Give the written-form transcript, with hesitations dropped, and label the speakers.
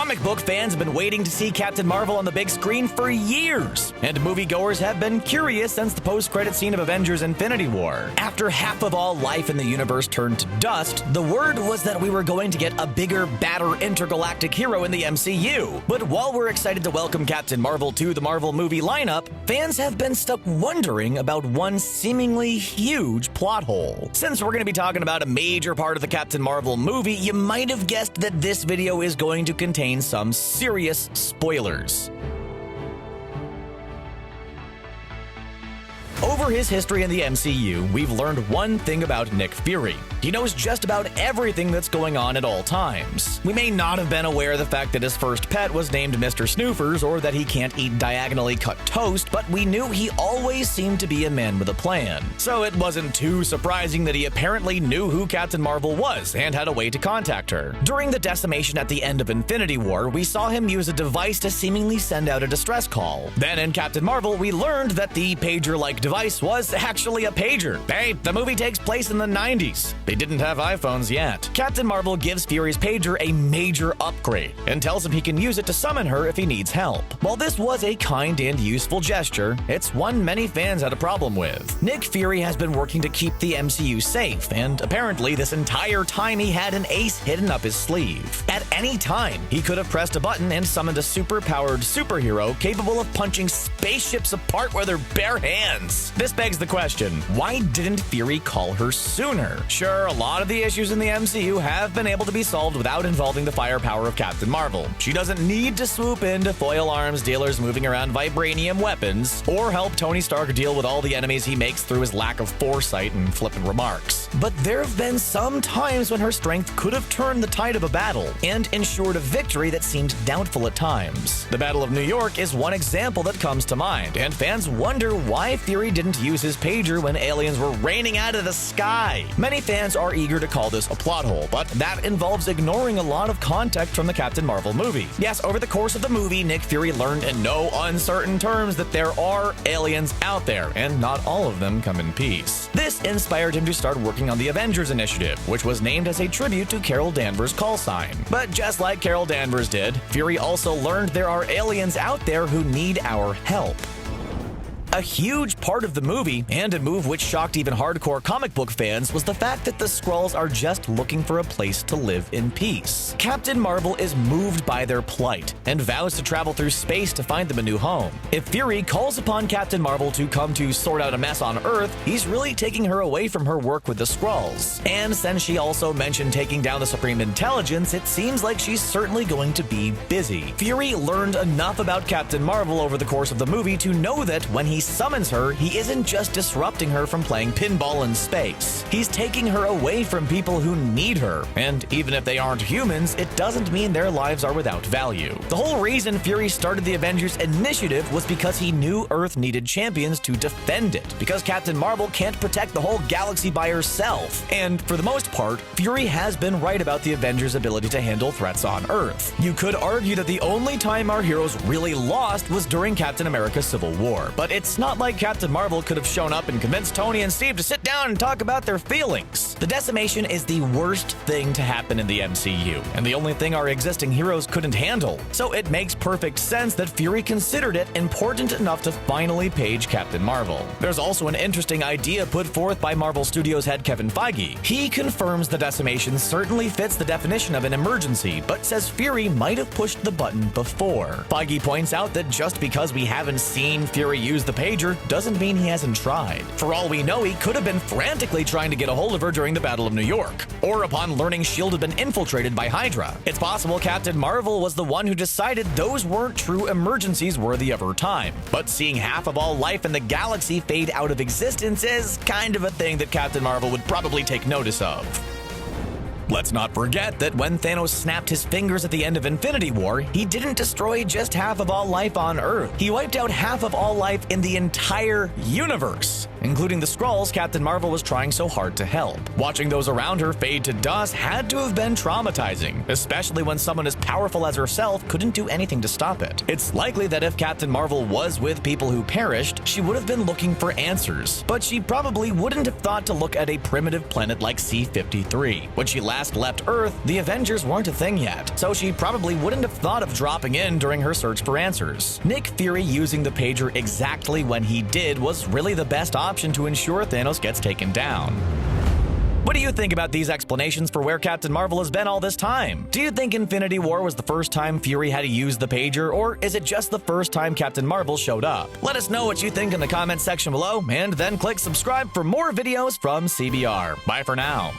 Speaker 1: Comic book fans have been waiting to see Captain Marvel on the big screen for years, and moviegoers have been curious since the post-credit scene of Avengers Infinity War. After half of all life in the universe turned to dust, the word was that we were going to get a bigger, badder intergalactic hero in the MCU. But while we're excited to welcome Captain Marvel to the Marvel movie lineup, fans have been stuck wondering about one seemingly huge plot hole. Since we're going to be talking about a major part of the Captain Marvel movie, you might have guessed that this video is going to contain some serious spoilers. Over his history in the MCU, we've learned one thing about Nick Fury. He knows just about everything that's going on at all times. We may not have been aware of the fact that his first pet was named Mr. Snoofers or that he can't eat diagonally cut toast, but we knew he always seemed to be a man with a plan. So it wasn't too surprising that he apparently knew who Captain Marvel was and had a way to contact her. During the decimation at the end of Infinity War, we saw him use a device to seemingly send out a distress call. Then in Captain Marvel, we learned that the pager-like device was actually a pager. Hey, the movie takes place in the 90s. They didn't have iPhones yet. Captain Marvel gives Fury's pager a major upgrade and tells him he can use it to summon her if he needs help. While this was a kind and useful gesture, it's one many fans had a problem with. Nick Fury has been working to keep the MCU safe, and apparently this entire time he had an ace hidden up his sleeve. At any time, he could have pressed a button and summoned a super-powered superhero capable of punching spaceships apart with her bare hands. This begs the question, why didn't Fury call her sooner? Sure, a lot of the issues in the MCU have been able to be solved without involving the firepower of Captain Marvel. She doesn't need to swoop in to foil arms dealers moving around vibranium weapons, or help Tony Stark deal with all the enemies he makes through his lack of foresight and flippant remarks. But there have been some times when her strength could have turned the tide of a battle and ensured a victory that seemed doubtful at times. The Battle of New York is one example that comes to mind, and fans wonder why Fury didn't use his pager when aliens were raining out of the sky. Many fans are eager to call this a plot hole, but that involves ignoring a lot of context from the Captain Marvel movie. Yes, over the course of the movie, Nick Fury learned in no uncertain terms that there are aliens out there, and not all of them come in peace. This inspired him to start working on the Avengers initiative, which was named as a tribute to Carol Danvers' call sign. But just like Carol Danvers did, Fury also learned there are aliens out there who need our help. A huge part of the movie, and a move which shocked even hardcore comic book fans, was the fact that the Skrulls are just looking for a place to live in peace. Captain Marvel is moved by their plight, and vows to travel through space to find them a new home. If Fury calls upon Captain Marvel to come to sort out a mess on Earth, he's really taking her away from her work with the Skrulls. And since she also mentioned taking down the Supreme Intelligence, it seems like she's certainly going to be busy. Fury learned enough about Captain Marvel over the course of the movie to know that when he summons her, he isn't just disrupting her from playing pinball in space. He's taking her away from people who need her, and even if they aren't humans, it doesn't mean their lives are without value. The whole reason Fury started the Avengers initiative was because he knew Earth needed champions to defend it, because Captain Marvel can't protect the whole galaxy by herself. And for the most part, Fury has been right about the Avengers' ability to handle threats on Earth. You could argue that the only time our heroes really lost was during Captain America's Civil War, but it's not like Captain Marvel could have shown up and convinced Tony and Steve to sit down and talk about their feelings. The decimation is the worst thing to happen in the MCU, and the only thing our existing heroes couldn't handle. So it makes perfect sense that Fury considered it important enough to finally page Captain Marvel. There's also an interesting idea put forth by Marvel Studios head Kevin Feige. He confirms the decimation certainly fits the definition of an emergency, but says Fury might have pushed the button before. Feige points out that just because we haven't seen Fury use the pager doesn't mean he hasn't tried. For all we know, he could have been frantically trying to get a hold of her during the Battle of New York, or upon learning S.H.I.E.L.D. had been infiltrated by Hydra. It's possible Captain Marvel was the one who decided those weren't true emergencies worthy of her time. But seeing half of all life in the galaxy fade out of existence is kind of a thing that Captain Marvel would probably take notice of. Let's not forget that when Thanos snapped his fingers at the end of Infinity War, he didn't destroy just half of all life on Earth. He wiped out half of all life in the entire universe, including the Skrulls Captain Marvel was trying so hard to help. Watching those around her fade to dust had to have been traumatizing, especially when someone as powerful as herself couldn't do anything to stop it. It's likely that if Captain Marvel was with people who perished, she would have been looking for answers, but she probably wouldn't have thought to look at a primitive planet like C-53. When she last last left Earth, the Avengers weren't a thing yet, so she probably wouldn't have thought of dropping in during her search for answers. Nick Fury using the pager exactly when he did was really the best option to ensure Thanos gets taken down. What do you think about these explanations for where Captain Marvel has been all this time? Do you think Infinity War was the first time Fury had to use the pager, or is it just the first time Captain Marvel showed up? Let us know what you think in the comments section below, and then click subscribe for more videos from CBR. Bye for now.